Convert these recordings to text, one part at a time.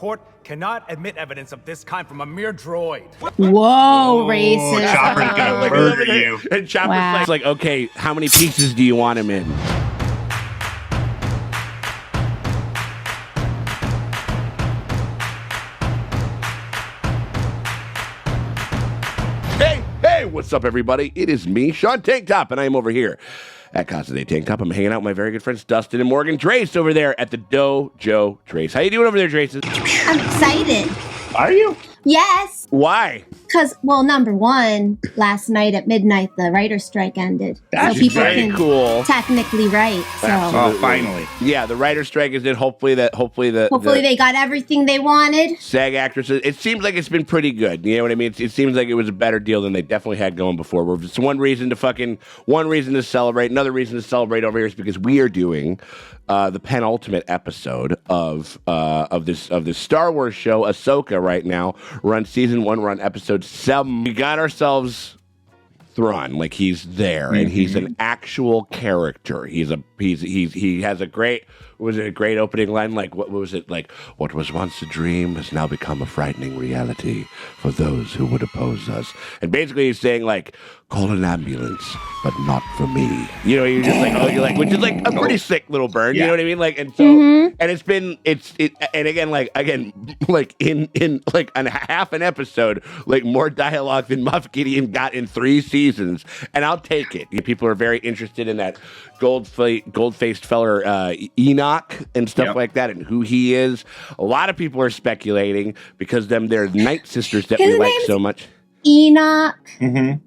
court cannot admit evidence of this kind from a mere droid. Whoa, racist. Chopper's gonna murder you. And Chopper's like, okay, how many pieces do you want him in? Hey, what's up, everybody? It is me, Sean Tank Top, and I am over here at Casa de Tank Top. I'm hanging out with my very good friends Dustin and Morgan Drace over there at the Dojo Drace. How you doing over there, Drace? I'm excited. Are you? Yes. Why? Because, well, number one, last night at midnight, the writer's strike ended. That's so people very can cool. technically write. So Oh, finally. Yeah, the writer's strike is in. Hopefully they got everything they wanted. SAG actresses. It seems like it's been pretty good. You know what I mean? It seems like it was a better deal than they definitely had going before. It's one reason to celebrate. Another reason to celebrate over here is because we are doing the penultimate episode of this Star Wars show, Ahsoka. Right now, we're on season 1. We're on episode 7. We got ourselves Thrawn, like he's there, and he's an actual character. He has a great opening line, like what was it, like, what was once a dream has now become a frightening reality for those who would oppose us. And basically he's saying, like, call an ambulance, but not for me. You know, you're just like, oh, you're like, which is like a pretty sick little burn. You know what I mean? Like, and so, and and again, like in like a half an episode, like more dialogue than Moff Gideon got in 3 seasons, and I'll take it. People are very interested in that gold-faced feller Enoch and stuff like that, and who he is. A lot of people are speculating because they're Night Sisters that we like so much. Enoch.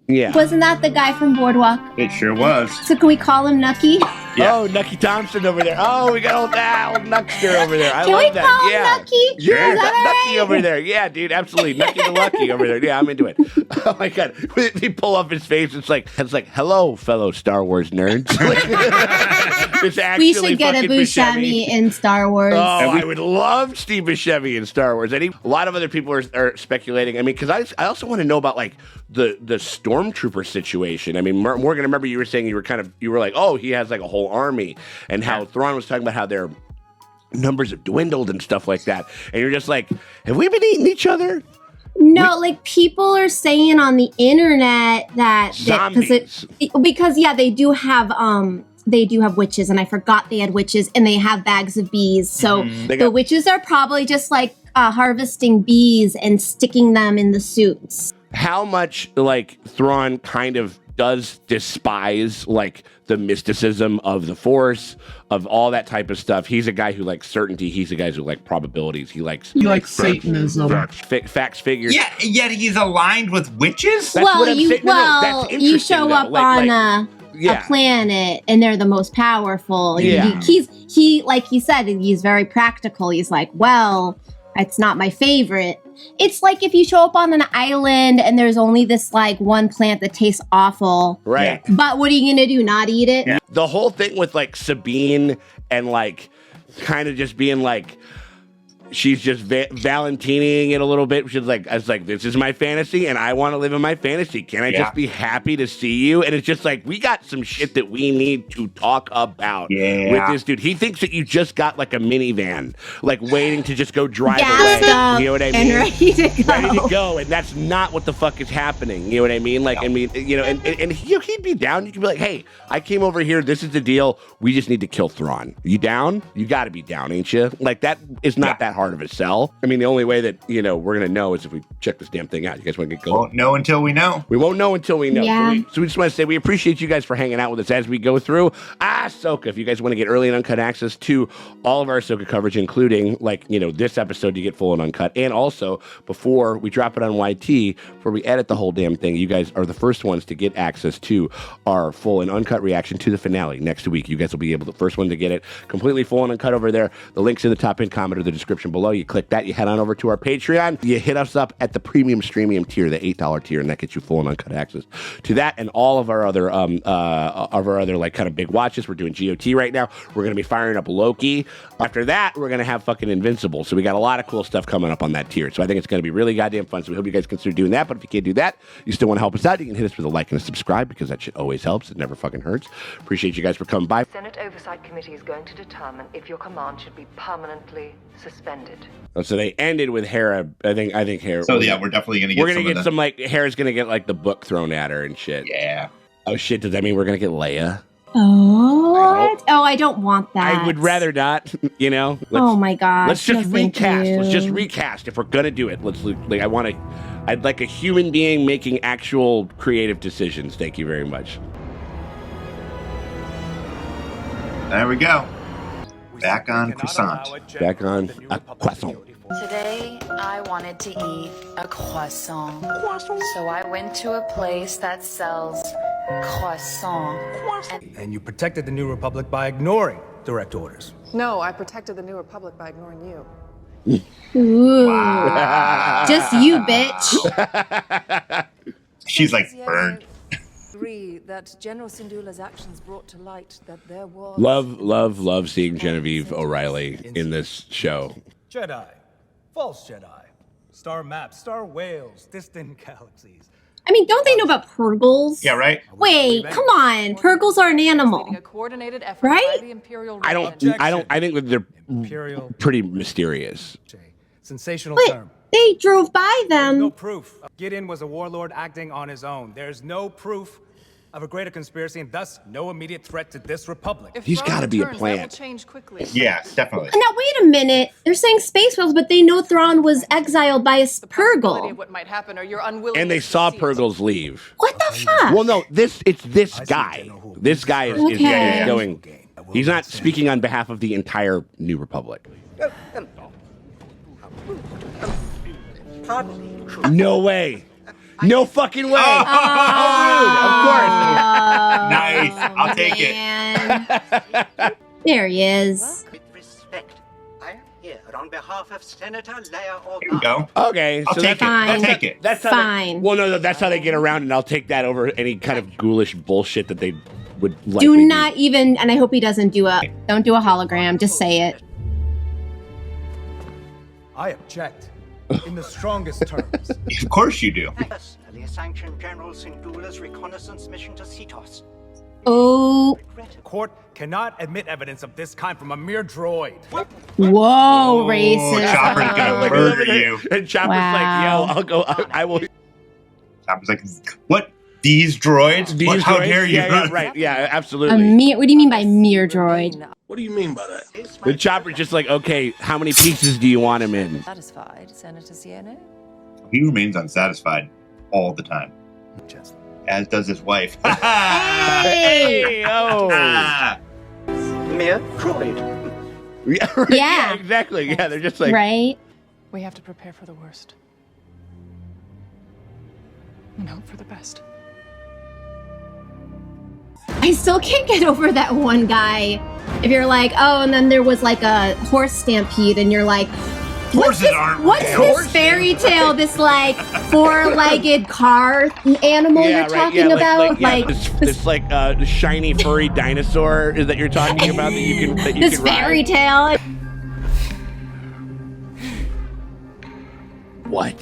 Yeah. Wasn't that the guy from Boardwalk? It sure was. So can we call him Nucky? Yeah. Oh, Nucky Thompson over there. Oh, we got old Nuckster over there. I Can love we that. call him Yeah. Nucky? Yeah, Is that Nucky all right? over there. Yeah, dude, absolutely. Nucky the Lucky over there. Yeah, I'm into it. Oh my god, he pull off his face. It's like, hello, fellow Star Wars nerds. It's actually We should get a Buscemi in Star Wars. Oh, I would love Steve Buscemi in Star Wars. A lot of other people are speculating. I mean, because I also want to know about like the stormtrooper situation. I mean, Morgan, I remember you were saying you were like, oh, he has like a whole army, and how Thrawn was talking about how their numbers have dwindled and stuff like that. And you're just like, have we been eating each other? No, like people are saying on the internet that Zombies. because they do have witches, and I forgot they had witches, and they have bags of bees. So the witches are probably just like harvesting bees and sticking them in the suits. How much like Thrawn kind of does despise like the mysticism of the Force, of all that type of stuff. He's a guy who likes certainty. He's a guy who likes probabilities. He likes Satanism. Facts, figures. Yeah, yet he's aligned with witches? That's what I'm saying. That's you show interesting, up though. on a planet and they're the most powerful. Yeah. He like he said, he's very practical. He's like, well, it's not my favorite. It's like if you show up on an island and there's only this like one plant that tastes awful. Right. But what are you going to do? Not eat it? Yeah. The whole thing with like Sabine and like kind of just being like, she's just Valentining it a little bit. She's like, I was like, this is my fantasy and I want to live in my fantasy. Can I just be happy to see you? And it's just like, we got some shit that we need to talk about with this dude. He thinks that you just got like a minivan, like waiting to just go drive away. You know what I mean? And ready to go. Ready to go. And that's not what the fuck is happening. You know what I mean? Like, I mean, you know, and he'd be down. You could be like, hey, I came over here. This is the deal. We just need to kill Thrawn. You down? You got to be down, ain't you? Like, that is not that hard of a sell. I mean, the only way that, you know, we're going to know is if we check this damn thing out. You guys want to get going? Won't know until we know. We won't know until we know. Yeah. So we just want to say we appreciate you guys for hanging out with us as we go through Ahsoka. If you guys want to get early and uncut access to all of our Ahsoka coverage, including, like, you know, this episode, you get full and uncut. And also, before we drop it on YT, before we edit the whole damn thing, you guys are the first ones to get access to our full and uncut reaction to the finale next week. You guys will be able to, first one to get it completely full and uncut over there. The link's in the top comment or the description below. You click that, you head on over to our Patreon, you hit us up at the premium streamium tier, the $8 tier, and that gets you full and uncut access to that and all of our other like kind of big watches. We're doing GOT right now. We're going to be firing up Loki. After that, we're going to have fucking Invincible. So we got a lot of cool stuff coming up on that tier. So I think it's going to be really goddamn fun. So we hope you guys consider doing that. But if you can't do that, you still want to help us out, you can hit us with a like and a subscribe, because that shit always helps. It never fucking hurts. Appreciate you guys for coming by. Senate Oversight Committee is going to determine if your command should be permanently suspended. ended. Oh, so they ended with Hera. I think Hera. So yeah, we're definitely gonna get. We're gonna get some like Hera's gonna get like the book thrown at her and shit. Yeah. Oh shit! Does that mean we're gonna get Leia? Oh, I don't want that. I would rather not. You know. Oh my god. Let's just recast. Let's just recast if we're gonna do it. I'd like a human being making actual creative decisions. Thank you very much. There we go. Back on croissant. Back on a croissant. Today, I wanted to eat a croissant. So I went to a place that sells croissant. And you protected the New Republic by ignoring direct orders. No, I protected the New Republic by ignoring you. Ooh. Wow. Just you, bitch. She's like burned. Agree that General Syndulla's actions brought to light that there was Love seeing Genevieve O'Reilly in this show. Jedi. False Jedi. Star maps, star whales, distant galaxies. I mean, don't they know about Purgles? Yeah, right? Wait, come on. Purgles are an animal. A coordinated effort right? by the Imperial I think that they're Imperial. pretty mysterious. Sensational But term. they drove by them. No proof. Gideon was a warlord acting on his own. There's no proof of a greater conspiracy and thus no immediate threat to this republic. If He's Thrawn gotta be a returns, plant. that will change quickly. Yeah, definitely. Now, wait a minute. They're saying space whales, but they know Thrawn was exiled by a The possibility of Purgle. what might happen, or your unwillingness And they saw to see it. Purgles leave. What the fuck? Well, no, it's this guy. This guy is Okay. going. He's not speaking on behalf of the entire New Republic. No way. No fucking way. Oh, Nice. I'll take it. There he is. With respect, I am here on behalf of Senator Leia Here we Organa. go. Okay, I'll so take it. fine. I'll take it. That's how Fine. No, that's how they get around, and I'll take that over any kind of ghoulish bullshit that they would likely Do not even, and I hope he doesn't don't do a hologram. Just say it. I object in the strongest terms. Of course you do. Personally sanctioned General Syndulla's reconnaissance mission to Cetos. Oh, Court cannot admit evidence of this kind from a mere droid. whoa, racist. Chopper's gonna murder you. And Chopper's Wow. like, yo, I'll go. I will. Chopper's like, what? These droids? What? How droids? dare you? Yeah, right. Yeah, A absolutely. mere, what do you mean by mere droid? What do you mean by that? The Chopper's just like, okay, how many pieces do you want him in? Satisfied, Senator Sienna? He remains unsatisfied all the time. As does his wife. Hey! Oh. Mere droid. Yeah, right, Yeah. exactly. Yeah, they're just like, Right? We have to prepare for the worst. And hope for the best. I still can't get over that one guy. If you're like, oh, and then there was like a horse stampede, and you're like, Horses aren't what's real. this fairy tale, this like four-legged car animal you're talking about? this like shiny furry dinosaur that you're talking about that you can this fairy ride. tale. What?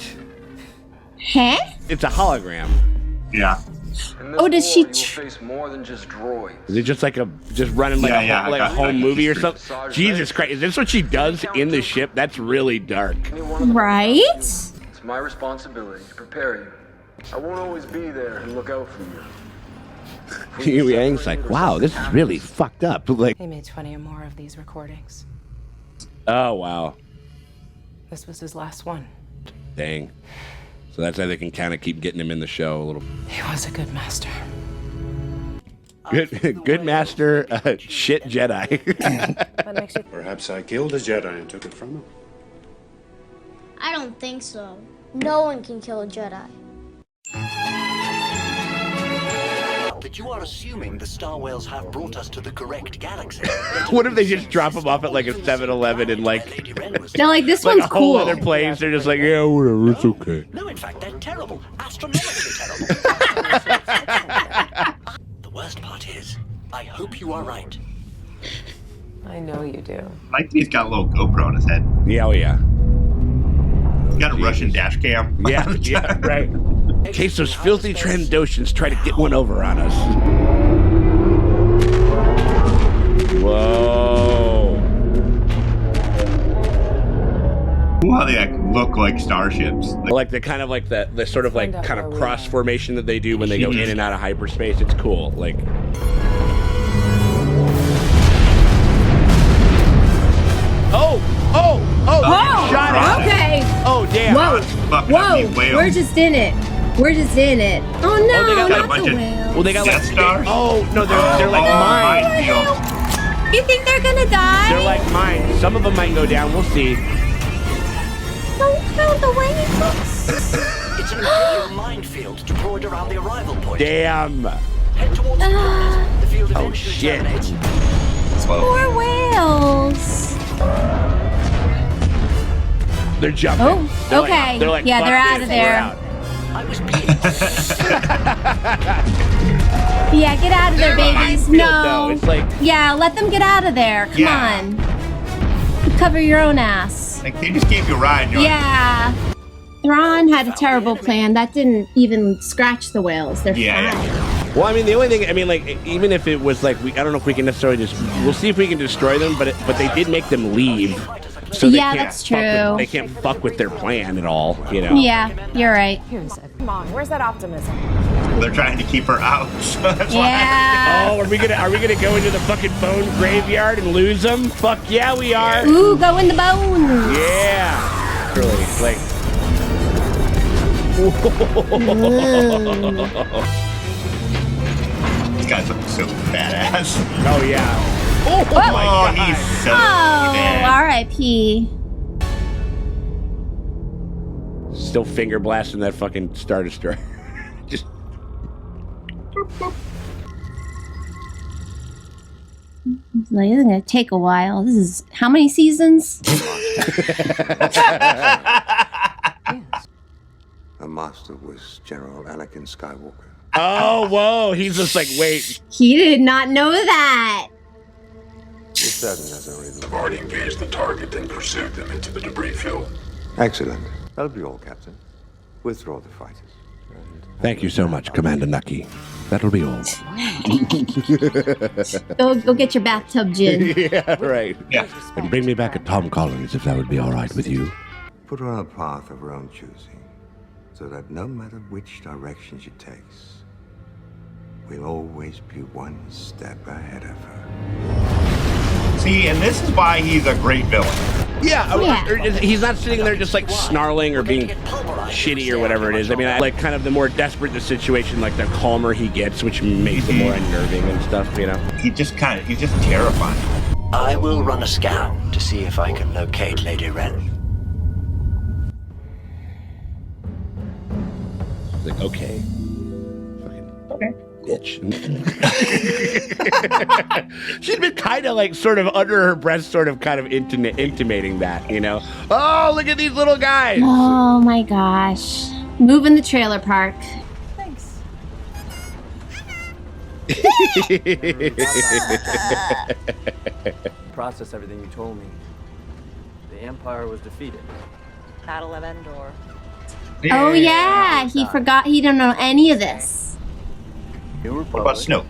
Huh? It's a hologram. Yeah. Oh, does she? face more than just droids. Is it just running like a home movie or something? Jesus Christ! Is this what she does in the ship? That's really dark. Right? It's my responsibility to prepare you. I won't always be there and look out for you. Yang's like, wow, this is really fucked up. Like, He made 20 or more of these recordings. oh wow, This was his last one. dang. So that's how they can kind of keep getting him in the show a little. He was a good master. Good master, shit Jedi. What makes you Perhaps I killed a Jedi and took it from him. I don't think so. No one can kill a Jedi. That you are assuming the Star Whales have brought us to the correct galaxy. What if they just drop him off at like a 7-Eleven and like They're like, this like one's a whole cool. other place? They're just like, yeah, whatever, it's okay. No, in fact, they're terrible. Astronomically terrible. The worst part is, I hope you are right. I know you do. Like he's got a little GoPro on his head. Yeah, oh yeah. He's got a Russian dash cam. Yeah, yeah, right. In case those filthy Trandoshans try to get one over on us. Whoa. cool how they like, look like starships. Like the kind of like the sort of like kind of cross formation that they do when they go in and out of hyperspace. It's cool. Like. Oh! Shot it. Okay. Oh damn! Whoa! We're just in it. Oh no! They got not a bunch the of- whale. Well, they got like Death Stars? oh no, they're like mine. minefield. You think they're gonna die? They're like mine. Some of them might go down. We'll see. Don't count the whales. It's an Imperial minefield deployed around the arrival point. Damn. Head towards the planet. The field eventually shit. terminates. Poor whales. They're jumping. Oh, They're okay. Like, they're like, Yeah, fuck they're out this, of there. we're out. I was being Yeah, get out of there, babies. Minefield, No. though. It's like Yeah, let them get out of there. Come Yeah. on. Cover your own ass. Like they just gave you a ride. And you're like, Yeah. Thrawn had a terrible plan. That didn't even scratch the whales. They're Yeah. fine. Well, I mean, the only thing, I mean, like, even if it was like, I don't know if we can necessarily just, we'll see if we can destroy them, but they did make them leave. So they Yeah, can't that's fuck true. They can't fuck with their plan at all, you know? Yeah, you're right. Come on, where's that optimism? They're trying to keep her out. So that's why. Yeah. Oh, are we gonna go into the fucking bone graveyard and lose them? Fuck yeah, we are. Ooh, go in the bones. Yeah. Really, like. These guys look so badass. Oh yeah. Oh, Oh, my God. he's so Oh, dead. R.I.P. Still finger blasting that fucking Star Destroyer. Just. Like, this is gonna take a while. This is how many seasons? The master was General Anakin Skywalker. Oh, whoa. He's just like, wait. He did not know that. You're certain there's no reason. I've already engaged the target and pursued them into the debris field. Excellent. That'll be all, Captain. Withdraw the fighters. Thank you so much, Commander Nucky. That'll be all. Go get your bathtub gin. Yeah, right. Yeah. And bring me back a Tom Collins if that would be all right with you. Put her on a path of her own choosing, so that no matter which direction she takes, we'll always be one step ahead of her. See, and this is why he's a great villain. Yeah, Yeah. he's not sitting there just like snarling or being shitty or whatever it is. I mean, like kind of the more desperate the situation, like the calmer he gets, which makes him more unnerving and stuff, you know? He's just terrifying. I will run a scan to see if I can locate Lady Wren. Like, okay. Fucking bitch. She'd been kind of like sort of under her breath, sort of kind of intimating that, you know? Oh, look at these little guys. Oh my gosh. Move in the trailer park. Thanks. Process everything you told me. The Empire was defeated. Battle of Endor. Oh yeah, he forgot. He don't know any of this. What about Snoke?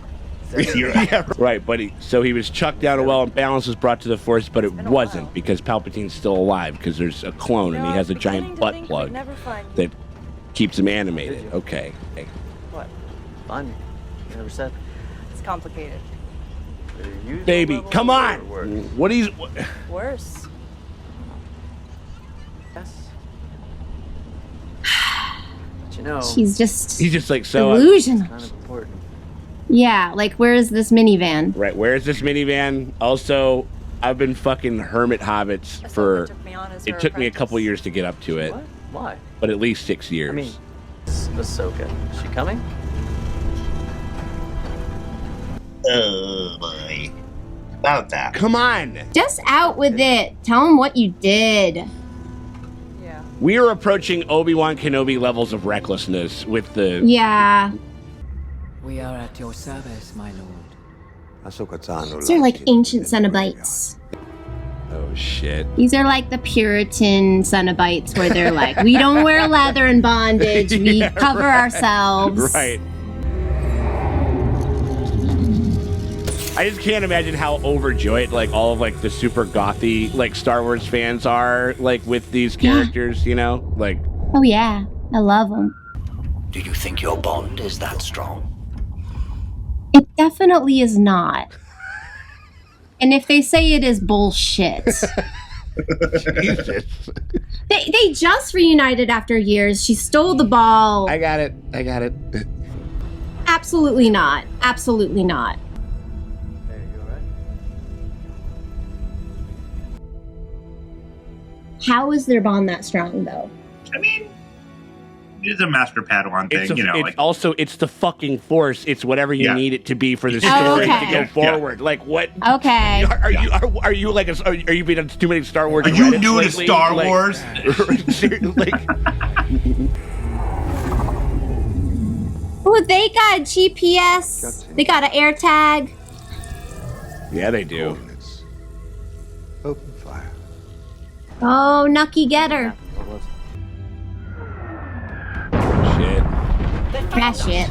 Yeah, right, buddy. So he was chucked down a well and balance was brought to the Force, but it wasn't because Palpatine's still alive because there's a clone and he has a giant butt plug that keeps him animated. Okay. What? Fun. You never said. It's complicated. Baby, come on. What is? Worse. Yes. But you know, He's just like so delusional. kind of important. Yeah, like where is this minivan? Right, where is this minivan? Also, I've been fucking hermit hobbits for. It took me a couple years to get up to it. What? Why? But at least 6 years. I mean, Ahsoka. Is she coming? Oh boy. About that. Come on. Just out with it. Tell him what you did. We are approaching Obi-Wan Kenobi levels of recklessness with the. Yeah. We are at your service, my lord. These are like ancient Cenobites. Oh shit. These are like the Puritan Cenobites where they're like, we don't wear leather in bondage. We Yeah, cover right. ourselves. Right. I just can't imagine how overjoyed like all of like the super gothy like Star Wars fans are like with these characters, you know? Like, oh yeah, I love them. Do you think your bond is that strong? It definitely is not. And if they say it is bullshit. Jesus. They just reunited after years. She stole the ball. I got it. Absolutely not. Absolutely not. How is their bond that strong, though? I mean, it's a master Padawan thing, It's the fucking Force. It's whatever you need it to be for the story to go forward. Like what? Okay. Are you like are you being on too many Star Wars? Are you new to Star Wars? Oh, they got GPS. They got an air tag. Yeah, they do. Open fire. Oh, Nucky get her. Shit. Crash it.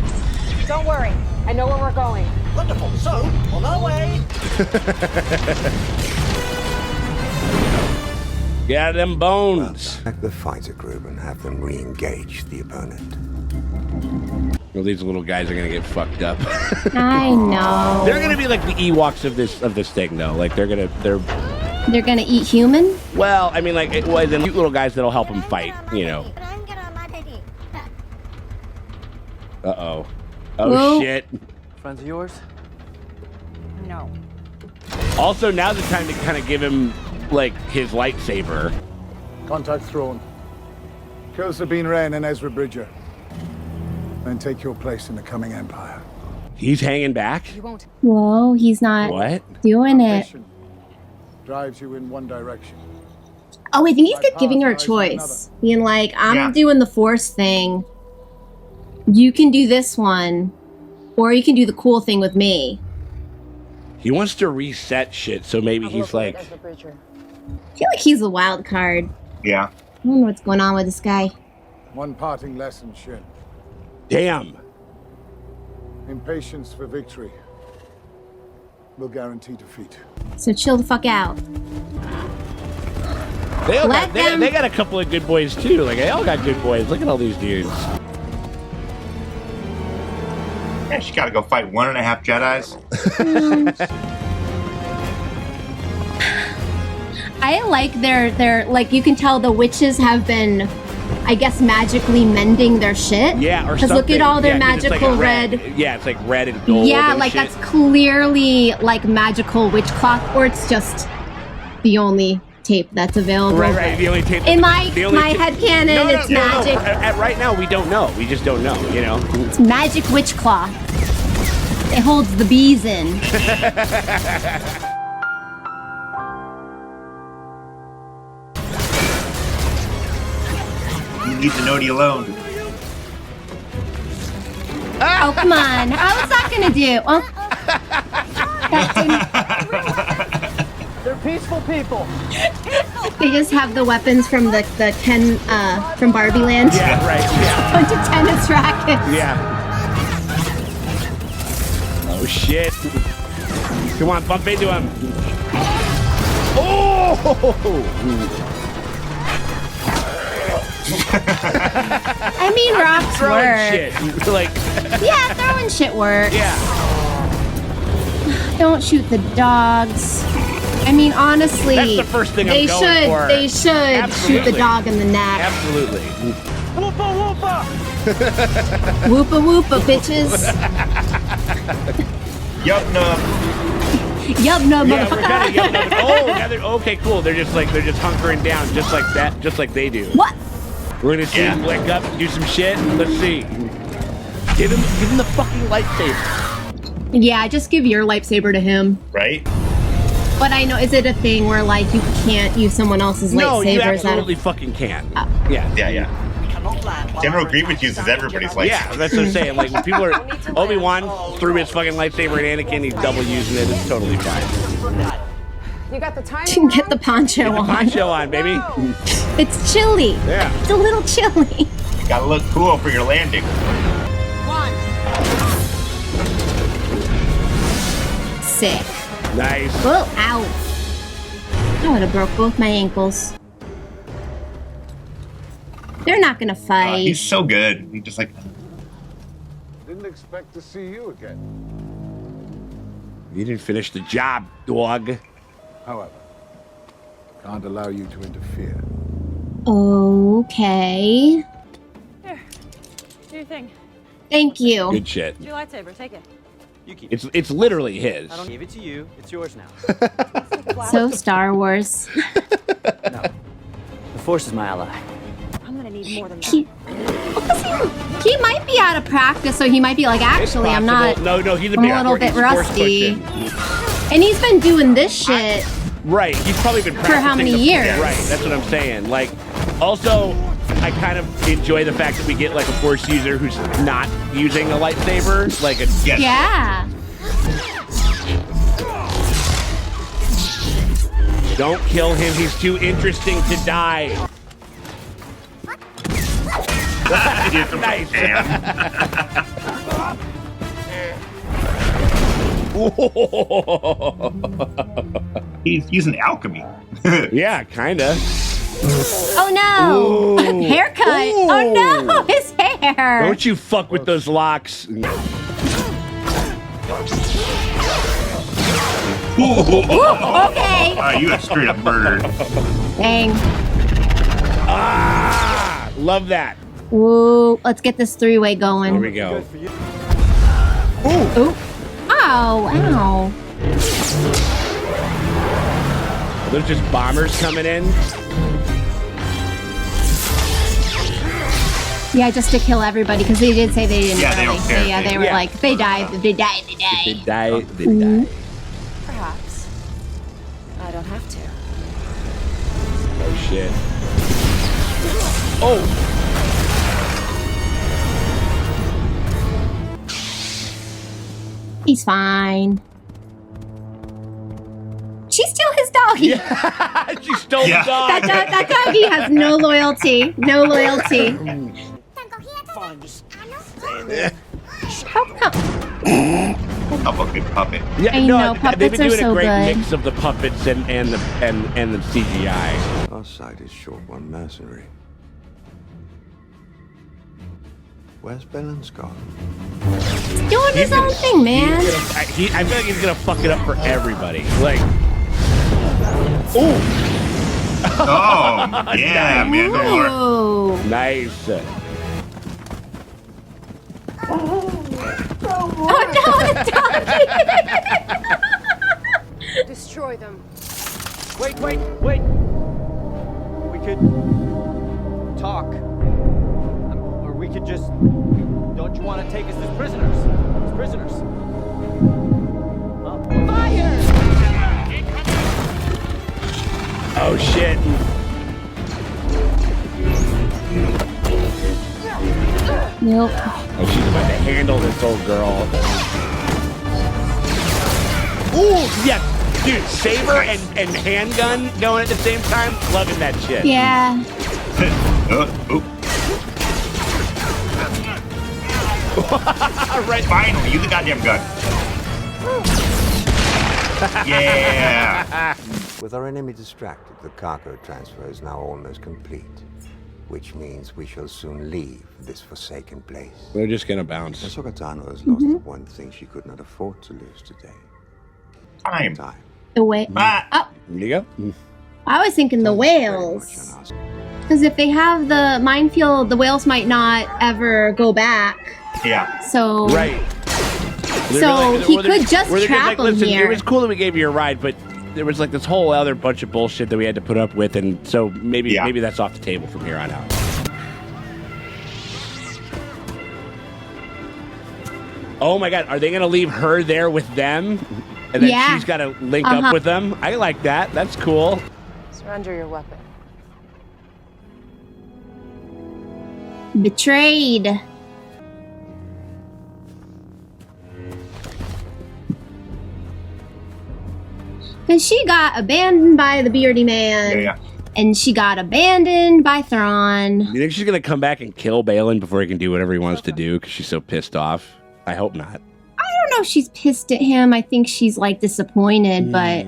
Don't worry. I know where we're going. Wonderful. So, on our way. Get them bones. Back the fighter group and have them re-engage the opponent. Well, these little guys are gonna get fucked up. I know. They're gonna be like the Ewoks of this thing, though. Like they're gonna eat human. Well, I mean, like it was the cute little guys that'll help them fight. You know. Oh Whoa. shit. Friends of yours? No. Also, now's the time to kind of give him like his lightsaber. Contact Thrawn. Kill Sabine Wren and Ezra Bridger. Then take your place in the coming Empire. He's hanging back. Whoa, he's not doing it. Drives you in one direction. Oh, I think he's giving her a choice. Being like, I'm doing the Force thing. You can do this one. Or you can do the cool thing with me. He wants to reset shit, so maybe he's like... I feel like he's a wild card. Yeah. I don't know what's going on with this guy. One parting lesson, Shin. Damn. Impatience for victory will guarantee defeat. So chill the fuck out. They got a couple of good boys, too. Like, they all got good boys. Look at all these dudes. Yeah, she gotta go fight 1.5 Jedis. I like their like, you can tell the witches have been, I guess, magically mending their shit. Yeah, or something. Because look at all their 'cause it's magical like red. Yeah, it's like red and gold. Yeah, and like shit. that's clearly like magical witchcloth, or it's just the only tape that's available. Right. The only tape. In my headcanon, headcanon, it's magic. Right now, we don't know. We just don't know, you know? It's magic witchcloth. It holds the bees in. You need the Nodi alone. Oh, come on. How's that gonna do? Oh. They're peaceful people. They just have the weapons from the Ken from Barbie Land. Yeah, right. Yeah. Bunch of tennis rackets. Yeah. Oh shit! Come on, bump into him. Oh! I mean, rocks work. Shit. Like. Yeah, throwing shit works. Yeah. Don't shoot the dogs. I mean, honestly, That's the first thing I'm going for. They should shoot the dog in the neck. Absolutely. Whoopa whoopa! Whoopa whoopa, bitches. Yup, no. Yup, no, Yeah, motherfucker. we're kind of yelling at them. Oh, now okay, cool. They're just hunkering down, just like that, just like they do. What? We're gonna see him wake up, do some shit. Let's see. Give him the fucking lightsaber. Yeah, just give your lightsaber to him. Right? But I know, is it a thing where like you can't use someone else's No, lightsaber? you absolutely fucking can. Yeah. Yeah. General Grievous uses everybody's lightsaber. Yeah, that's what I'm saying. Like when people are Obi-Wan threw his fucking lightsaber at Anakin, he's double using it. It's totally fine. You got the time? Get the poncho on. Poncho on, baby. It's chilly. Yeah. It's a little chilly. You gotta look cool for your landing. 6. Sick. Nice. Whoa, ow. I would have broke both my ankles. They're not gonna fight. He's so good. He just like. Didn't expect to see you again. You didn't finish the job, dog. However, can't allow you to interfere. Okay. Here, do your thing. Thank you. Good shit. It's your lightsaber. Take it. You keep It's literally his. I don't give it to you. It's yours now. So Star Wars. No. The Force is my ally. I'm gonna need more than that. He might be out of practice, so he might be like, actually, I'm not. No, he's I'm a little bit rusty. And he's been doing this shit. Right, he's probably been practicing For how many years? Right, that's what I'm saying. Like, also, I kind of enjoy the fact that we get like a Force user who's not using a lightsaber, like a Yeah. Don't kill him. He's too interesting to die. Nice. He's using alchemy. Yeah, kinda. Oh no! Ooh. Haircut! Ooh. Oh no! His hair! Don't you fuck with those locks. Okay. You got straight up murdered. Dang. Ah! Love that. Ooh, let's get this three-way going. Here we go. Ooh. Ow, ow. Are those just bombers coming in? Yeah, just to kill everybody, because they did say they didn't Yeah, they really. don't care. Yeah, they were like, they died, they died, they died. They die, they die. Perhaps. I don't have to. Oh, shit. Oh! He's fine. She stole his doggy. Yeah, she stole the dog. That doggy has no loyalty. No loyalty. Fine, just How come? A fucking puppet. Yeah, I know, puppets they've been are doing so a great good. mix of the puppets and the CGI. Our side is short one mercenary. Where's Belen's gone? Doing his own thing, man. I feel like he's gonna fuck it up for everybody. Like, ooh, Oh, yeah, man. Ooh. nice. Oh no, the doggy! Destroy them. Wait. We could talk. Or we could just... Don't you want to take us as prisoners? As prisoners. Fire! Oh shit. Nope. Oh, she's about to handle this old girl. Ooh, yes. Dude, saber and handgun going at the same time. Loving that shit. Yeah. Right. Finally, use the goddamn gun. Yeah. With our enemy distracted, the cargo transfer is now almost complete. Which means we shall soon leave this forsaken place. They're just gonna bounce. Ahsoka Tano has lost the one thing she could not afford to lose today. Time. The way. Oh, There you go. I was thinking the whales. Because if they have the minefield, the whales might not ever go back. Yeah. So. Right. So he could just trap them listen, here. it was cool that we gave you a ride, but there was like this whole other bunch of bullshit that we had to put up with, and so maybe that's off the table from here on out. Oh my god, are they gonna leave her there with them? And then she's gotta link up with them? I like that. That's cool. Surrender your weapon. Betrayed. Because she got abandoned by the beardy man. Yeah. And she got abandoned by Thrawn. You think she's gonna come back and kill Balin before he can do whatever he wants to do because she's so pissed off? I hope not. I don't know if she's pissed at him. I think she's like disappointed, but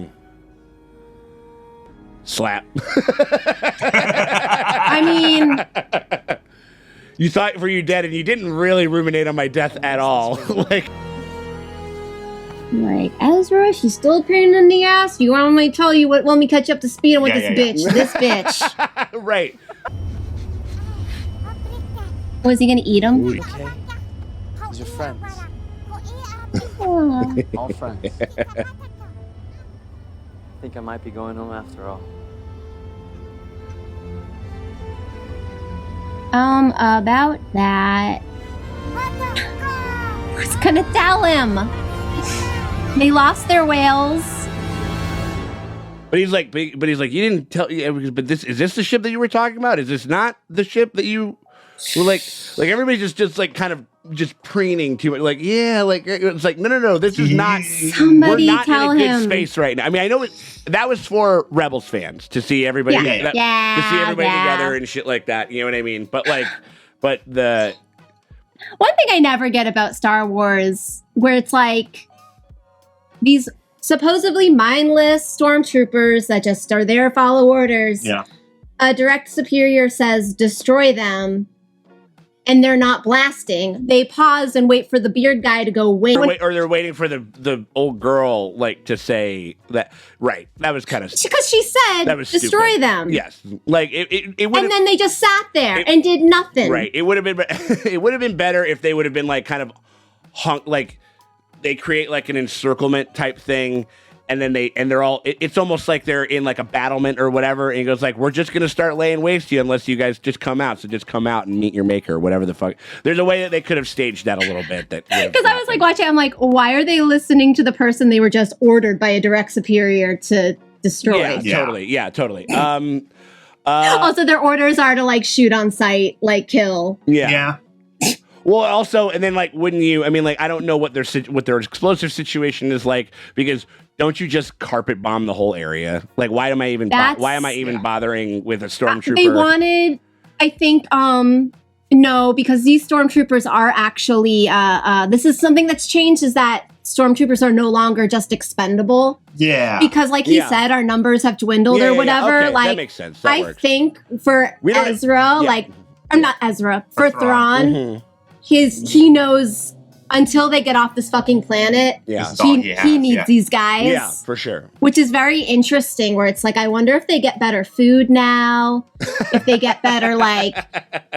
slap. I mean, you thought for you dead, and you didn't really ruminate on my death at all. like Ezra, she's still a pain in the ass. You want me to tell you what? Let me catch you up to speed on what bitch. This bitch. Right. Was he gonna eat him? Okay. These are friends. All friends. I think I might be going home after all. About that. I was gonna tell him. They lost their whales. But he's like, you didn't tell. But is this the ship that you were talking about? Is this not the ship that you were like everybody's just like kind of just preening to it. Like, yeah, like it's like no, this is not. Somebody we're not tell in a good him. space right now. I mean, I know that was for Rebels fans to see everybody, to see everybody together and shit like that. You know what I mean? But the one thing I never get about Star Wars, where it's like these supposedly mindless stormtroopers that just are there to follow orders. Yeah. A direct superior says destroy them, and they're not blasting. They pause and wait for the beard guy to go wait. Or they're waiting for the old girl to say that. Right. That was kind of because she said that was destroy stupid. them. Yes. Like it would. And then they just sat there and did nothing. Right. It would have been. It would have been better if they would have been like kind of like they create like an encirclement type thing. And then they're all, it's almost like they're in like a battlement or whatever. And he goes like, we're just going to start laying waste to you unless you guys just come out. So just come out and meet your maker, whatever the fuck. There's a way that they could have staged that a little bit. Because I was like watching, I'm like, why are they listening to the person they were just ordered by a direct superior to destroy? Yeah, totally. Also, their orders are to like shoot on sight, like kill. Yeah. Well, also, and then like, wouldn't you? I mean, like, I don't know what their explosive situation is like because don't you just carpet bomb the whole area? Like, why am I even bothering with a stormtrooper? They wanted, I think, no, because these stormtroopers are actually. This is something that's changed. Is that stormtroopers are no longer just expendable? Yeah. Because, like he said, our numbers have dwindled or whatever. Okay, like that makes sense. That I works. think for Ezra, like I'm not Ezra for Thrawn. Mm-hmm. He knows until they get off this fucking planet. Yeah. He needs these guys. Yeah, for sure. Which is very interesting. Where it's like, I wonder if they get better food now, if they get better like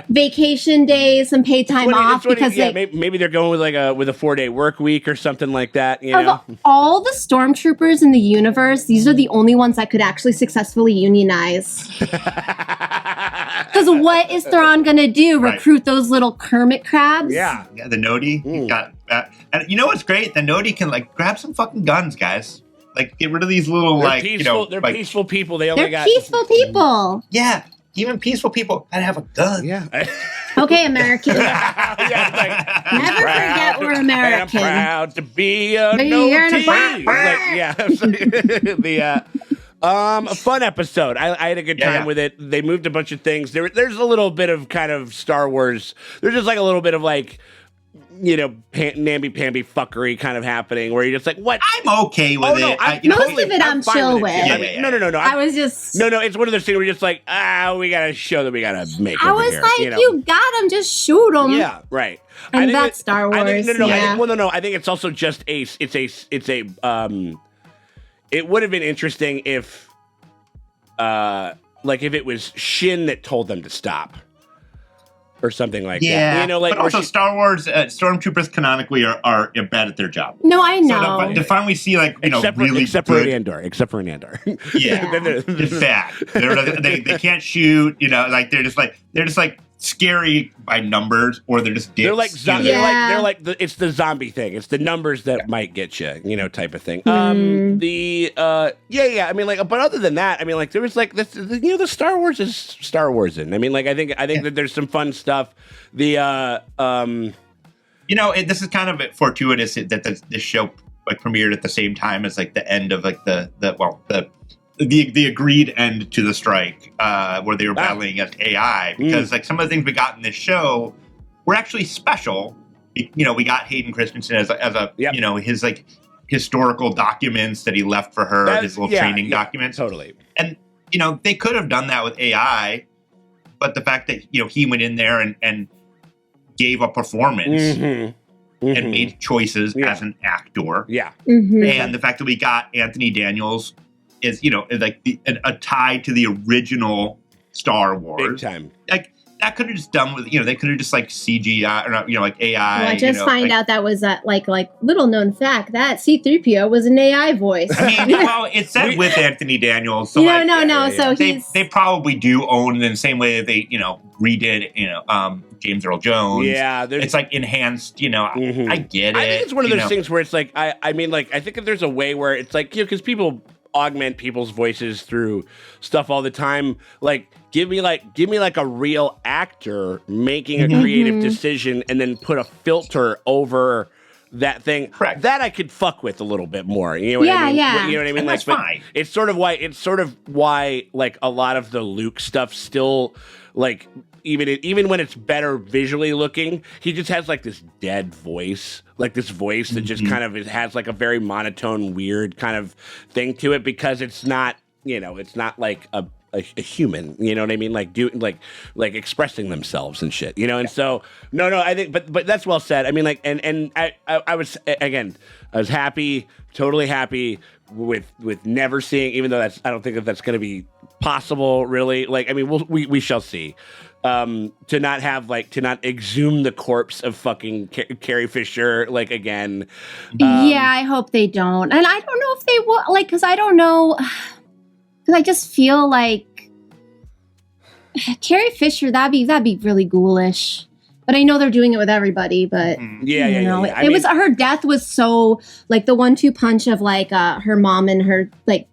vacation days and paid time off because maybe they're going with like a 4-day work week or something like that. You know, all the stormtroopers in the universe, these are the only ones that could actually successfully unionize. Because what is Thrawn gonna do? Recruit those little Kermit crabs? Yeah, the Nodi. And you know what's great? The Nodi can like grab some fucking guns, guys. Like get rid of these little they're peaceful people. They're peaceful people. Yeah, even peaceful people gotta have a gun. Yeah. Okay, American. Never forget we're American. I'm proud to be a Nodi. A fun episode. I had a good time with it. They moved a bunch of things. There's a little bit of kind of Star Wars. There's just like a little bit of like, you know, namby-pamby fuckery kind of happening where you're just like, what? I'm okay with it. Most of it I'm chill with. No. I was just... No, it's one of those things where you're just like, we got to show that we got to make I over was here, like, you got him, just shoot him. Yeah, right. And that's Star Wars. I think it's also just it would have been interesting if, if it was Shin that told them to stop, or something like that. You know, like. But also, Star Wars stormtroopers canonically are bad at their job. No, I know. So to finally see except for an Andor. Yeah, they're bad. They can't shoot. You know, like they're just like scary by numbers, or they're just dicks. They're like they're like it's the zombie thing. It's the numbers that might get you, you know, type of thing. I mean, like, but other than that, I mean, like, there was like this, you know, the Star Wars is Star Wars in. I mean, like, I think that there's some fun stuff. You know, this is kind of fortuitous that this show like premiered at the same time as like the end of like the agreed end to the strike, where they were battling against AI, because like some of the things we got in this show were actually special, we got Hayden Christensen as a his like historical documents that he left for her, his little training documents. Totally. And they could have done that with AI, but the fact that he went in there and gave a performance and made choices as an actor. Yeah. And the fact that we got Anthony Daniels is like a tie to the original Star Wars. Big time. Like that could have just done with they could have just like CGI or not, like AI. Well, I just find out that was like little known fact that C-3PO was an AI voice. I mean, well, it's said with Anthony Daniels. So no. So they probably do own in the same way that they redid James Earl Jones. Yeah, it's like enhanced. I get it. I think it's one of those things where it's like I mean, like I think if there's a way where it's like because people augment people's voices through stuff all the time, like. Give me like a real actor making a creative decision and then put a filter over that thing. Correct. That I could fuck with a little bit more. You know what I mean? Yeah. You know what I mean? And like, that's fine. It's sort of why like a lot of the Luke stuff still like even when it's better visually looking, he just has like this dead voice. Like this voice that just kind of has like a very monotone, weird kind of thing to it because it's not, it's not like a human, you know what I mean? Like doing like expressing themselves and shit, and so no, I think, but that's well said. I mean, like, and I was happy, totally happy with never seeing, even though I don't think that's going to be possible really. Like, I mean, we shall see. To not exhume the corpse of fucking Carrie Fisher like again. I hope they don't, and I don't know if they will, like, because I don't know. I just feel like Carrie Fisher, that'd be really ghoulish. But I know they're doing it with everybody. But it was her death was so like the 1-2 punch of like her mom and her Debbie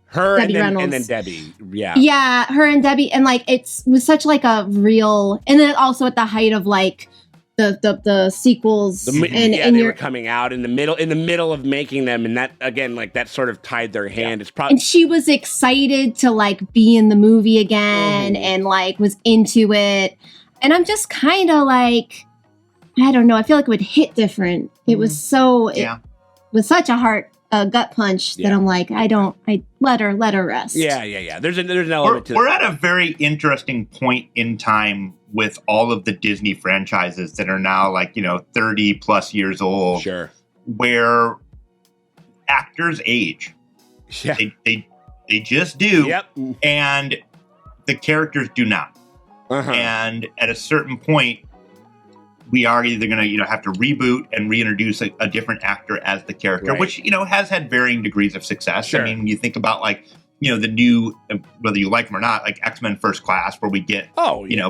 Reynolds and then Debbie, her and Debbie, and like it was such like a real, and then also at the height of like the sequels, they were coming out in the middle of making them, and that again, like that sort of tied their hand. It's probably, and she was excited to like be in the movie again, and like was into it, and I'm just kind of like, I don't know. I feel like it would hit different. It was so, it was such a gut punch that I'm like, I let her rest. Yeah. There's an element to that. We're at a very interesting point in time with all of the Disney franchises that are now like, 30 plus years old. Sure. Where actors age. Yeah. They just do. Yep. And the characters do not. And at a certain point, we are either going to, have to reboot and reintroduce a different actor as the character, right. which, has had varying degrees of success. Sure. I mean, when you think about like, the new, whether you like them or not, like X-Men First Class, where we get,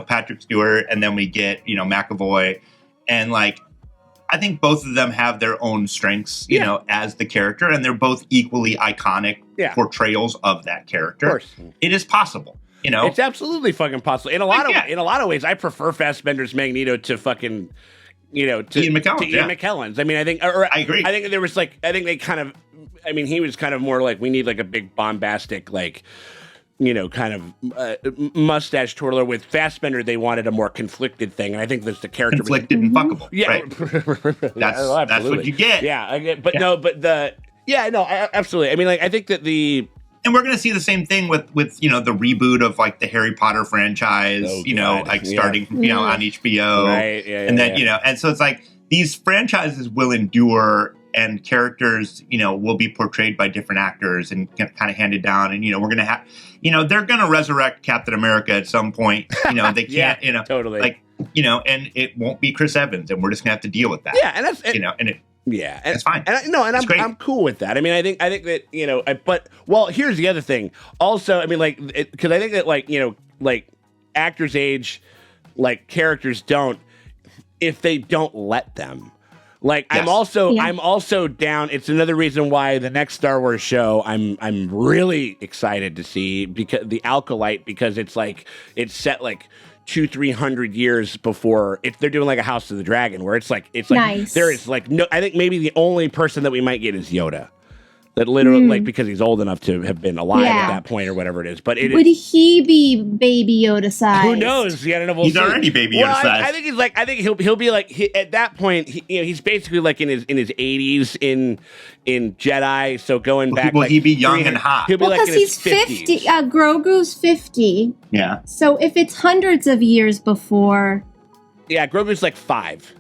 Patrick Stewart, and then we get, McAvoy. And like, I think both of them have their own strengths, you know, as the character, and they're both equally iconic portrayals of that character. Of course. It is possible. It's absolutely fucking possible. In a lot of ways, I prefer Fassbender's Magneto to fucking, to Ian McKellen's. I mean, I agree. I think there was they kind of, he was kind of more like, we need like a big bombastic, like, kind of mustache twirler. With Fassbender, they wanted a more conflicted thing, and I think that's the character. Conflicted and fuckable. Yeah, right. That's what you get. Yeah, absolutely. I think that and we're going to see the same thing with the reboot of like the Harry Potter franchise, starting on HBO, right? And then and so it's like these franchises will endure, and characters will be portrayed by different actors and kind of handed down, and we're going to have they're going to resurrect Captain America at some point. They can't totally like and it won't be Chris Evans, and we're just going to have to deal with that. Yeah, and that's and it. Yeah, and it's fine. And I'm cool with that. I think that but here's the other thing. Also, because I think that actors age, like characters don't, if they don't let them. Like yes. I'm also down. It's another reason why the next Star Wars show I'm really excited to see, because the Alkalite, because it's set like 200-300 years before they're doing like a House of the Dragon, where it's like nice. There is like no. I think maybe the only person that we might get is Yoda. That literally, like, because he's old enough to have been alive at that point or whatever it is. But would he be Baby Yoda size? Who knows? Yeah, I don't know. We'll He's see. already Baby Yoda size. I think he's like. I think he'll be like at that point. He's basically like in his 80s in Jedi. So going back, will he be young and hot? He'll be like in his 50. Grogu's 50. Yeah. So if it's hundreds of years before, yeah, Grogu's like 5.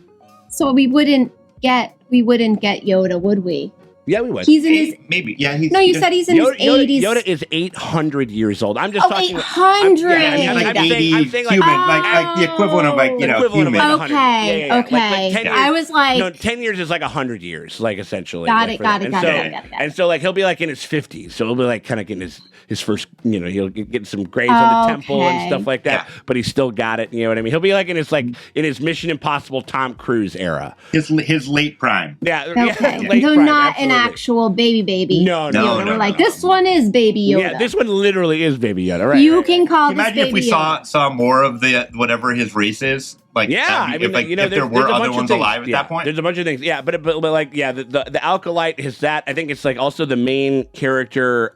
so we wouldn't get Yoda, would we? Yeah, we would. He's in his maybe. Yeah, you said he's in his 80s. Yoda is 800 years old. I'm just talking. 800. Yeah, like 80 I'm saying human, like the equivalent of like human. Okay, okay. 10 years, I was like, no, 10 years is like 100 years, like essentially. Got like, it, got it, got it. And so like he'll be like in his 50s, so he'll be like kind of getting his first, he'll get some grays on the temple and stuff like that. Yeah. But he's still got it. You know what I mean? He'll be like in his Mission Impossible Tom Cruise era, his late prime. Yeah, okay. Late So prime, not absolutely. an actual baby. No. We're like, this one is Baby Yoda. Yeah, this one literally is Baby Yoda, right? You can call this Imagine if we saw more of the whatever his race is. Like, I mean, if there were other ones alive at that point. There's a bunch of things. Yeah, but like, the Alkalite is that. I think it's like also the main character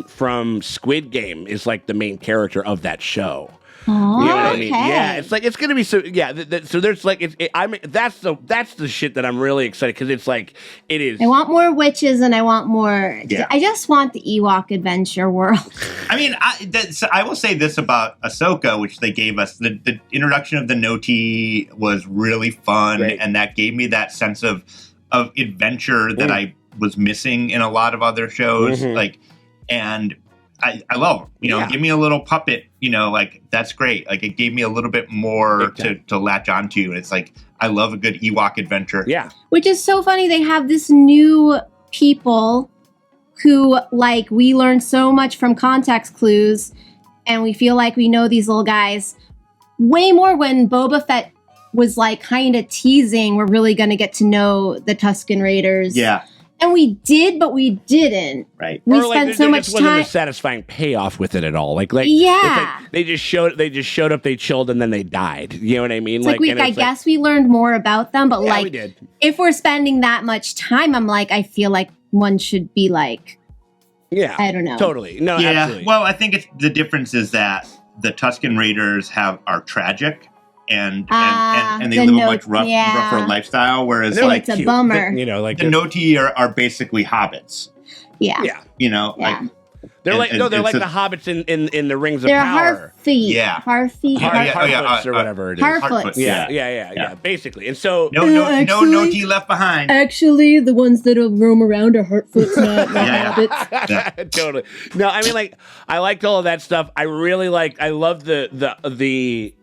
from Squid Game is like the main character of that show. Oh, you know what I mean? okay. Yeah, it's like it's gonna be so. Yeah, so there's like that's the shit that I'm really excited because it's like it is. I want more witches and I want more. Yeah. I just want the Ewok adventure world. I mean, I will say this about Ahsoka, which they gave us. The introduction of the Noti was really fun, and that gave me that sense of adventure that I was missing in a lot of other shows. Like, and I love them. Give me a little puppet. Like that's great. Like it gave me a little bit more to latch onto. And it's like I love a good Ewok adventure. Yeah, which is so funny. They have this new people who like we learned so much from context clues, and we feel like we know these little guys way more. When Boba Fett was like kind of teasing, we're really going to get to know the Tusken Raiders. Yeah. And we did, but we didn't. Right. We spent so much time. Wasn't a satisfying payoff with it at all. Like yeah. They just showed up, they chilled, and then they died. You know what I mean? It's I guess we learned more about them, but we did. If we're spending that much time, I'm like, I feel like one should be like, I don't know. Totally. No, absolutely. Well, I think the difference is that the Tusken Raiders are tragic. And they live a much rougher lifestyle, whereas it's a bummer. The Noti are basically hobbits. Yeah. Yeah. They're like the hobbits in the Rings of They're Power. Harfeet. Yeah. Harfoots or whatever it is. Harfoots. Yeah. Basically, and so no Noti left behind. Actually, the ones that roam around are Harfoots, not hobbits. Yeah. Totally. No, I mean I liked all of that stuff. I really I love the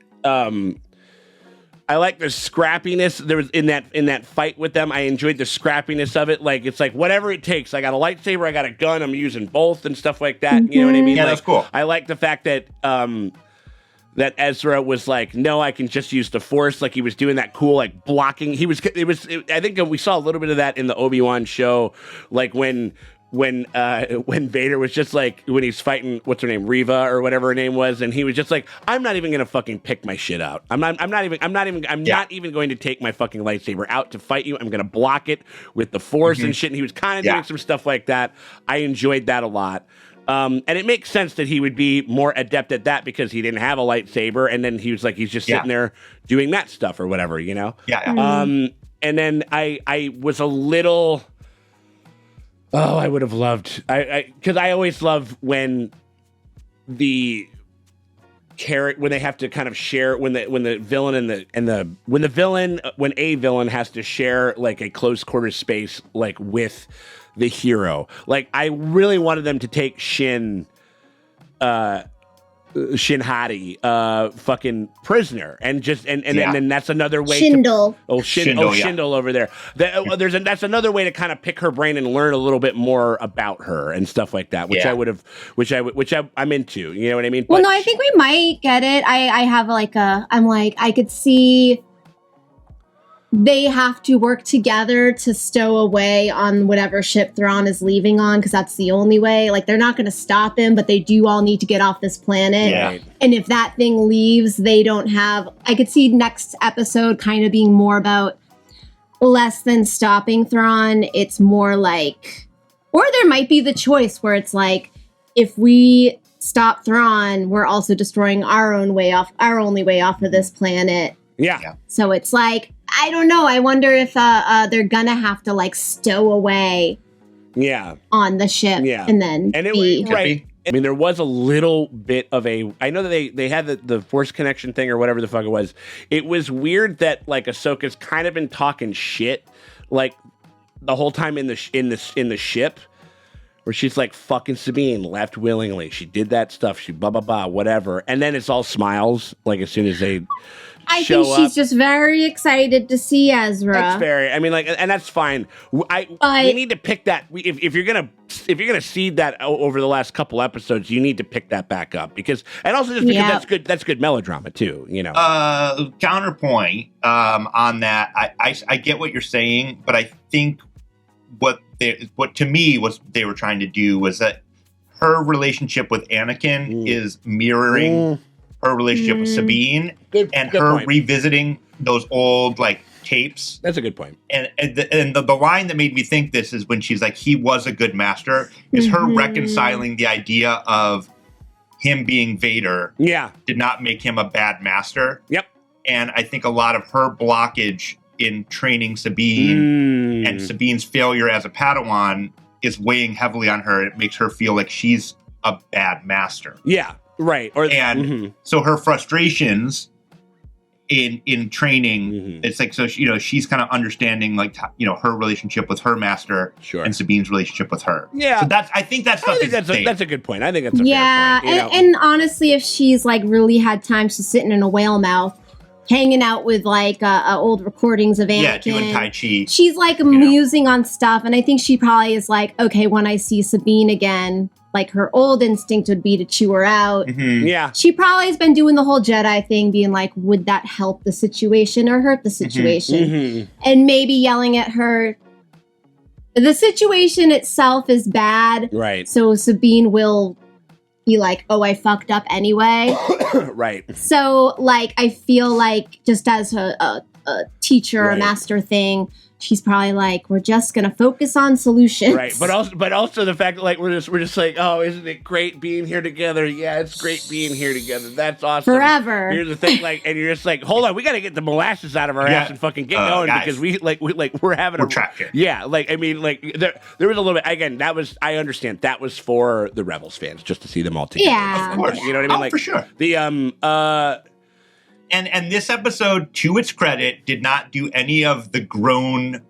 I like the scrappiness there was in that fight with them. I enjoyed the scrappiness of it. Like it's like whatever it takes. I got a lightsaber, I got a gun, I'm using both and stuff like that. You know what I mean? Yeah, that's cool. I like the fact that that Ezra was like, no, I can just use the Force. Like he was doing that cool like blocking. I think we saw a little bit of that in the Obi-Wan show, like when Vader was just like when he's fighting what's her name, Reva or whatever her name was, and he was just like, I'm not even gonna fucking pick my shit out. I'm not even going to take my fucking lightsaber out to fight you. I'm gonna block it with the Force and shit. And he was kind of doing some stuff like that. I enjoyed that a lot. And it makes sense that he would be more adept at that because he didn't have a lightsaber, and then he was like he's just sitting there doing that stuff or whatever, Yeah. And then I was a little. Oh, I would have loved because I always love when the when they have to kind of share when a villain has to share like a close quarter space like with the hero. Like I really wanted them to take Shin Hati fucking prisoner and then that's another way Shindle. Shindle over there. That's another way to kind of pick her brain and learn a little bit more about her and stuff like that, which I'm into. You know what I mean? Well, no, I think we might get it. I have I could see they have to work together to stow away on whatever ship Thrawn is leaving on, because that's the only way. Like, they're not going to stop him, but they do all need to get off this planet. Yeah. And if that thing leaves, they don't have... I could see next episode kind of being more about less than stopping Thrawn. It's more like Or there might be the choice where it's like, if we stop Thrawn, we're also destroying our only way off of this planet. Yeah. So it's like, I don't know. I wonder if they're gonna have to like stow away on the ship and then right. I mean, there was a little bit of I know that they had the force connection thing or whatever the fuck it was. It was weird that like Ahsoka's kind of been talking shit like the whole time in the ship, where she's like, fucking Sabine left willingly. She did that stuff. She blah blah blah whatever, and then it's all smiles like as soon as they. I think she's just very excited to see Ezra. That's fair. I mean, like, and that's fine. We need to pick that. If you're gonna seed that over the last couple episodes, you need to pick that back up and also just because that's good melodrama too. You know. Counterpoint on that. I get what you're saying, but I think what to me was they were trying to do was that her relationship with Anakin is mirroring her relationship with Sabine and her point. Revisiting those old like tapes. That's a good point. And the line that made me think this is when she's like, he was a good master, is her reconciling the idea of him being Vader did not make him a bad master. Yep. And I think a lot of her blockage in training Sabine and Sabine's failure as a Padawan is weighing heavily on her. It makes her feel like she's a bad master. Yeah. Right. So her frustrations in training, it's like, so she's kind of understanding like her relationship with her master and Sabine's relationship with her. Yeah. So I think that's a good point. I think that's a fair point. And honestly, if she's like really had time, she's sitting in a whale mouth, hanging out with like old recordings of Anakin. Doing Tai Chi. She's like musing on stuff, and I think she probably is like, okay, when I see Sabine again, like her old instinct would be to chew her out. Yeah. She probably has been doing the whole Jedi thing, being like, would that help the situation or hurt the situation? And maybe yelling at her. The situation itself is bad. Right. So Sabine will be like, oh, I fucked up anyway. Right. So like, I feel like just as a teacher, a master thing, she's probably like, we're just gonna focus on solutions. Right, but also the fact that like we're just like, oh, isn't it great being here together? Yeah, it's great being here together. That's awesome. Forever. Here's the thing, like, and you're just like, hold on, we got to get the molasses out of our ass and fucking get going guys, because we're having we're trapped here. Yeah, like I mean, like there was a little bit again. I understand that was for the Rebels fans just to see them all together. Yeah, of course. You know what I mean? Like for sure. The And this episode, to its credit, did not do any of the grown,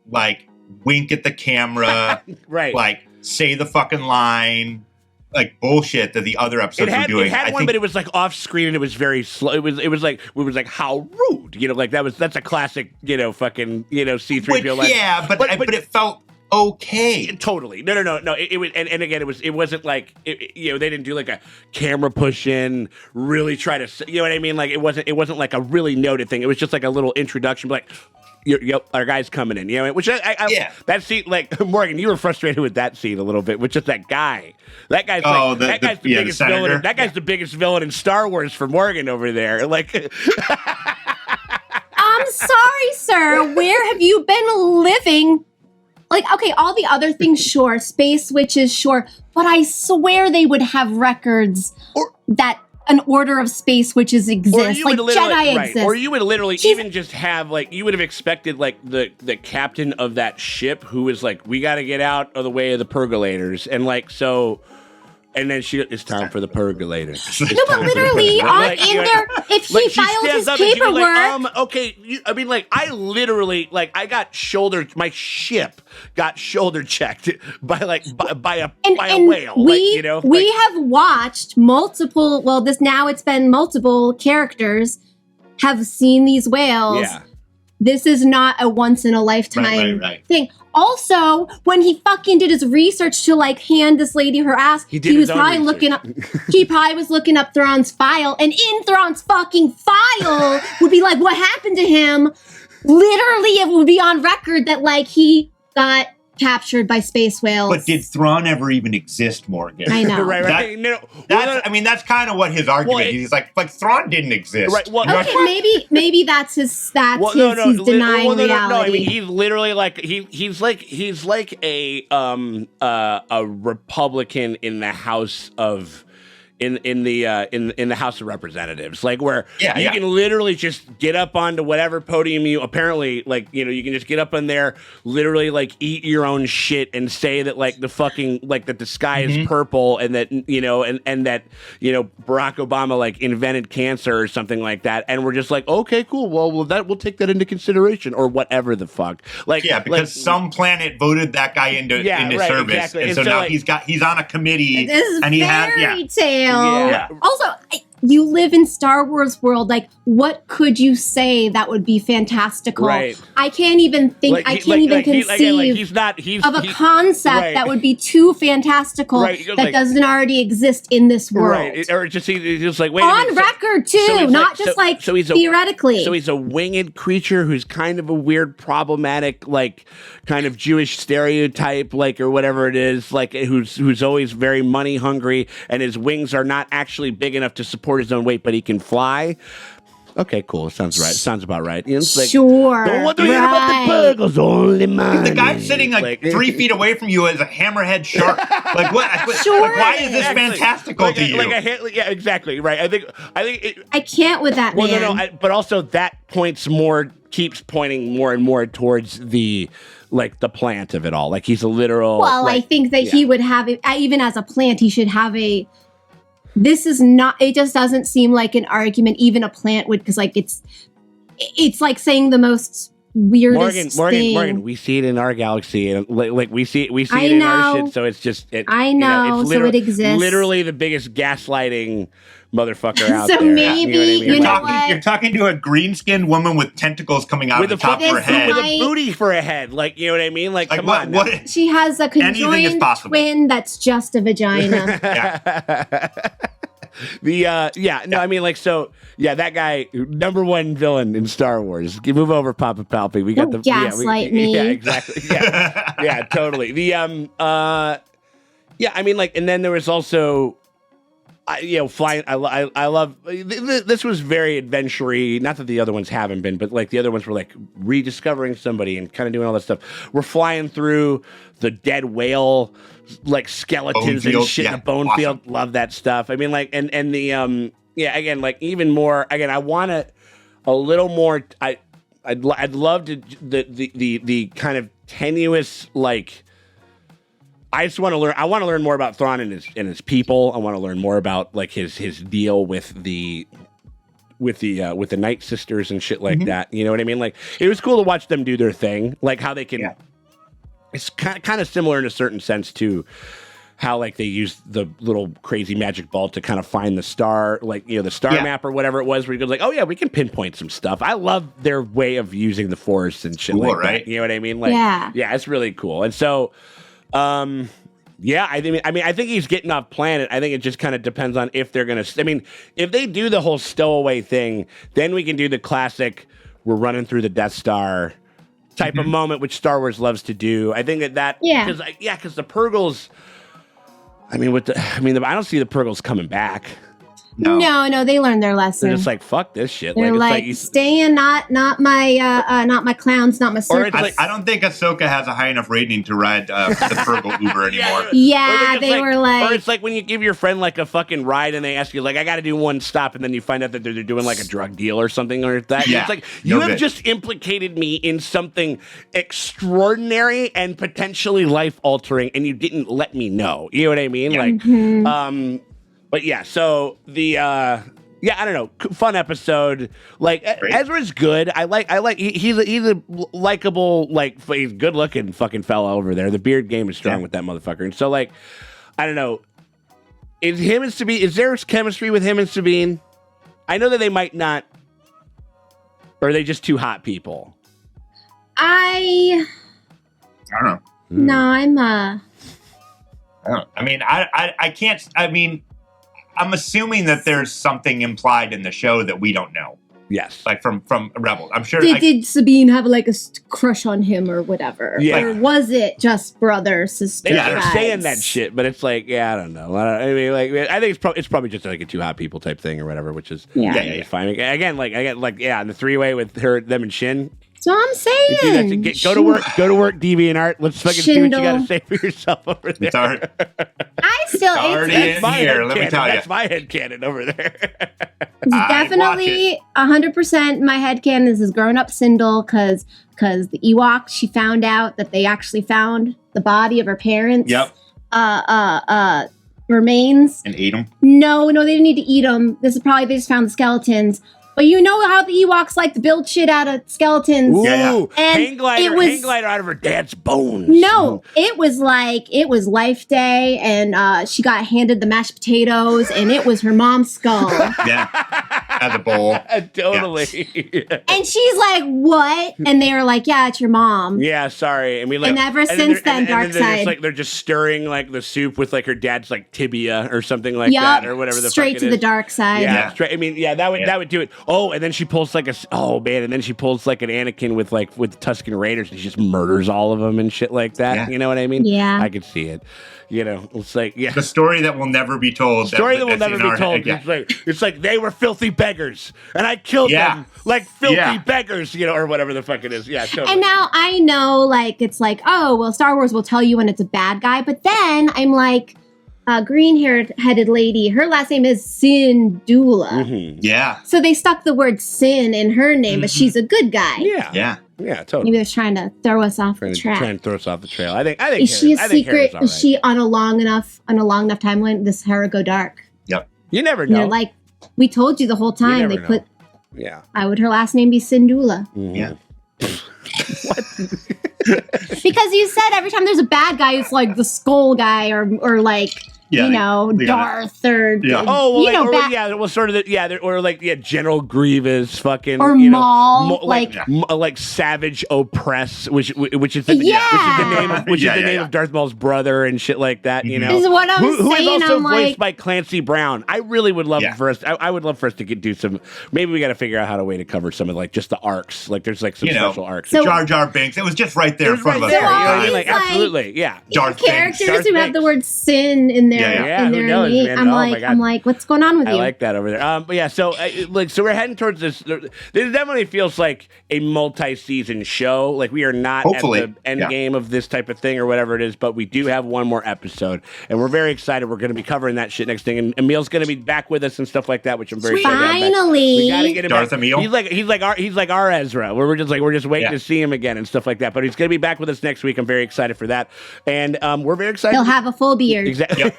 like, wink at the camera, right? Like, say the fucking line, like, bullshit that the other episodes were doing. It had one, but it was, like, off screen, and it was very slow. It was like, how rude, you know, like, that's a classic, fucking, C-3PO line. Yeah, but it felt okay. Totally. No. It was, and again, it wasn't like, they didn't do like a camera push in, really try to, you know what I mean? Like it wasn't like a really noted thing. It was just like a little introduction, like, yep, our guy's coming in, which that scene, like Morgan, you were frustrated with that scene a little bit, with just that guy. That guy's the biggest villain. That guy's the biggest villain in Star Wars for Morgan over there. Like, I'm sorry, sir. Where have you been living? Like, okay, all the other things, sure. Space witches, sure. But I swear they would have records that an order of space witches exists. Like, Jedi exist. Or you would literally even just have, like, you would have expected, like, the captain of that ship who was like, we got to get out of the way of the pergolators. And, like, so... And then it's time for the pergolator. No, but literally, if he filed his paperwork. I literally, I got my ship got shoulder checked by a whale. We have watched multiple, it's been multiple characters have seen these whales. Yeah. This is not a once in a lifetime thing. Also, when he fucking did his research to hand this lady her ass, he was probably looking up. He probably was looking up Thrawn's file, and in Thrawn's fucking file would be like, what happened to him? Literally, it would be on record that he got captured by space whales. But did Thrawn ever even exist, Morgan? I know. right. That's kind of what his argument is. He's like Thrawn didn't exist. Right. Well, okay, maybe that's his. He's denying reality. No, I mean, he's literally like he's like a Republican in the House of. In the House of Representatives, like where you can literally just get up onto whatever podium you apparently you can just get up on there, literally like eat your own shit and say that like the fucking like that the sky is purple and that and that Barack Obama like invented cancer or something like that, and we're just like, okay, cool, well we'll take that into consideration or whatever the fuck, because some planet voted that guy into service, exactly. and so now he's on a committee and he has tale. Also, you live in Star Wars world. Like, what could you say that would be fantastical? Right. I can't even think. I can't even conceive of a concept that would be too fantastical that doesn't already exist in this world. Right. Or just he's just like, wait on a minute. record too, not just theoretically. So he's a winged creature who's kind of a weird, problematic, like kind of Jewish stereotype, like or whatever it is, like who's always very money hungry, and his wings are not actually big enough to support his own weight, but he can fly. Okay, cool. Sounds right. Sounds about right. It's like, sure. Don't want to hear about the burgers, only mine. The guy sitting like 3 feet away from you is a hammerhead shark. Like what? Sure. Like, why is this fantastical to you? Yeah, exactly. Right. I can't with that. Well, no. But also that keeps pointing more and more towards the plant of it all. Like he's a literal. Well, I think that he would have it, even as a plant. He should have a. This is not. It just doesn't seem like an argument even a plant would, because like it's like saying the most weirdest thing. Morgan, we see it in our galaxy, and like we see it in our shit. So it's just I know. So it exists. Literally the biggest gaslighting motherfucker out there. So maybe you're talking to a green-skinned woman with tentacles coming out of the top of her head, with a booty for a head. Like, you know what I mean? Like come on. What? She has a conjoined twin that's just a vagina. I mean, like, so that guy, number one villain in Star Wars. Move over, Papa Palpy. We got gaslight me. Yeah, exactly. Yeah, totally. I mean, like, and then there was also. Flying. I love. This was very adventure-y. Not that the other ones haven't been, but like the other ones were like rediscovering somebody and kind of doing all that stuff. We're flying through the dead whale, like skeletons and shit in a bone field. Love that stuff. I mean, like, and the again, like even more. Again, I want a little more. I'd love to the kind of tenuous like. I just want to learn. I want to learn more about Thrawn and his people. I want to learn more about like his deal with the Night Sisters and shit like that. You know what I mean? Like it was cool to watch them do their thing. Like how they can. Yeah. It's kind of similar in a certain sense to how like they used the little crazy magic ball to kind of find the star, like the star map or whatever it was. Where you go like, oh yeah, we can pinpoint some stuff. I love their way of using the Force and shit like that. You know what I mean? Like yeah, it's really cool. And so. I think he's getting off planet. I think it just kind of depends on if they're going to, I mean, if they do the whole stowaway thing, then we can do the classic, we're running through the Death Star type of moment, which Star Wars loves to do. I think because the Purgles, I don't see the Purgles coming back. No, they learned their lesson. They're just like, fuck this shit. They're like stay in, not my clowns, not my circus. I don't think Ahsoka has a high enough rating to ride the Purgle Uber anymore. Yeah, they were like... Or it's like when you give your friend like a fucking ride and they ask you like, I got to do one stop, and then you find out that they're doing like a drug deal or something or that. Yeah. It's like, you have just implicated me in something extraordinary and potentially life-altering, and you didn't let me know. You know what I mean? Like, but yeah, so the I don't know, fun episode. Like Ezra's good. I like he's a likable, like he's good looking fucking fella over there. The beard game is strong with that motherfucker. And so like, I don't know, is there chemistry with him and Sabine? I know that they might not, or are they just two hot people? I don't know. No, I'm I don't know. I mean, I can't. I mean. I'm assuming that there's something implied in the show that we don't know. Yes. Like from Rebels. I'm sure. Did Sabine have like a crush on him or whatever? Yeah. Or was it just brother, sister? They're saying that shit, but it's like, I don't know. I mean, like, I think it's probably just like a two hot people type thing or whatever, which is fine. Again, in the three-way with them and Shin. That's what I'm saying. Go to work, DeviantArt. Let's fucking see what you got to say for yourself over there. I still already in here. Let me tell you, that's my headcanon over there. Definitely 100% my headcanon is grown up Sindel because the Ewoks, she found out that they actually found the body of her parents. Yep. Remains. And ate them? No, they didn't need to eat them. This is probably they just found the skeletons. But you know how the Ewoks like to build shit out of skeletons. Ooh, and hang glider out of her dad's bones. No, it was Life Day, and she got handed the mashed potatoes, and it was her mom's skull. Yeah, as a bowl. Totally. Yeah. And she's like, "What?" And they were like, "Yeah, it's your mom." Yeah, sorry. And ever since then, dark side. They're just stirring like the soup with like her dad's like tibia or something like that, or whatever the straight fuck to it the is. dark side. Yeah, straight. I mean, that would do it. Oh, and then she pulls like an Anakin with Tusken Raiders, and she just murders all of them and shit like that. Yeah. You know what I mean? Yeah, I could see it. It's like the story that will never be told. It's like they were filthy beggars, and I killed them like filthy beggars, or whatever the fuck it is. Yeah, totally. And now I know, like, it's like, oh, well, Star Wars will tell you when it's a bad guy, but then I'm like, green-headed lady, her last name is Syndulla. Mm-hmm. Yeah. So they stuck the word sin in her name, but she's a good guy. Yeah, totally. Maybe they're trying to throw us off the track. Trying to throw us off the trail. I think. Is she a secret? Is she on a long enough timeline? Does her go dark? Yep. You never know. Like, we told you the whole time. Yeah. Why would her last name be Syndulla? Mm-hmm. Yeah. Because you said every time there's a bad guy, it's like the skull guy or like Darth or General Grievous, fucking or Maul, like Savage Opress, which is the name of Darth Maul's brother and shit like that. You know, is what I'm saying. Who is also I'm voiced by Clancy Brown. I really would love for us. I would love for us to do some. Maybe we got to figure out how to cover some of like just the arcs. Like there's like some special arcs. So, Jar Jar Binks. It was just right there in front of us. Absolutely, yeah. Characters who have the word sin in their in their name. I'm like, what's going on with you? I like that over there. But yeah, so we're heading towards this. This definitely feels like a multi-season show. Like we are not Hopefully. at the end game of this type of thing or whatever it is, but we do have one more episode, and we're very excited. We're going to be covering that shit next thing, and Emil's going to be back with us and stuff like that, which I'm very excited about. Finally, we got to get him Darth back. Emil. He's like our Ezra. We're just waiting to see him again and stuff like that. But he's going to be back with us next week. I'm very excited for that, and we're very excited. He'll have a full beard. Exactly. Yep.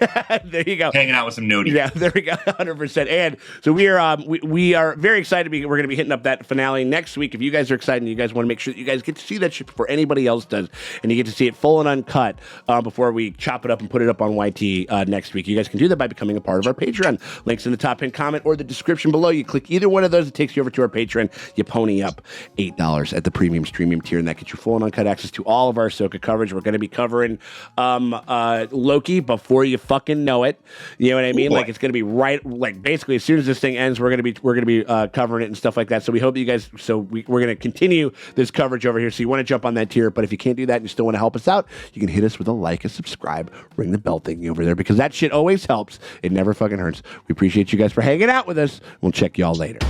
There you go. Hanging out with some nudie. Yeah, there we go. 100%. And so we are very excited. We're going to be hitting up that finale next week. If you guys are excited and you guys want to make sure that you guys get to see that shit before anybody else does, and you get to see it full and uncut before we chop it up and put it up on YT next week, you guys can do that by becoming a part of our Patreon. Links in the top pinned comment or the description below. You click either one of those, it takes you over to our Patreon. You pony up $8 at the premium streaming tier, and that gets you full and uncut access to all of our Ahsoka coverage. We're going to be covering Loki before you fucking know it. You know what I mean? Like it's going to be right, like basically as soon as this thing ends, we're going to be covering it and stuff like that. So we hope that you guys. We're going to continue this coverage over here. So you want to jump on that tier, but if you can't do that and you still want to help us out, you can hit us with a like, a subscribe, ring the bell thing over there because that shit always helps. It never fucking hurts. We appreciate you guys for hanging out with us. We'll check y'all later.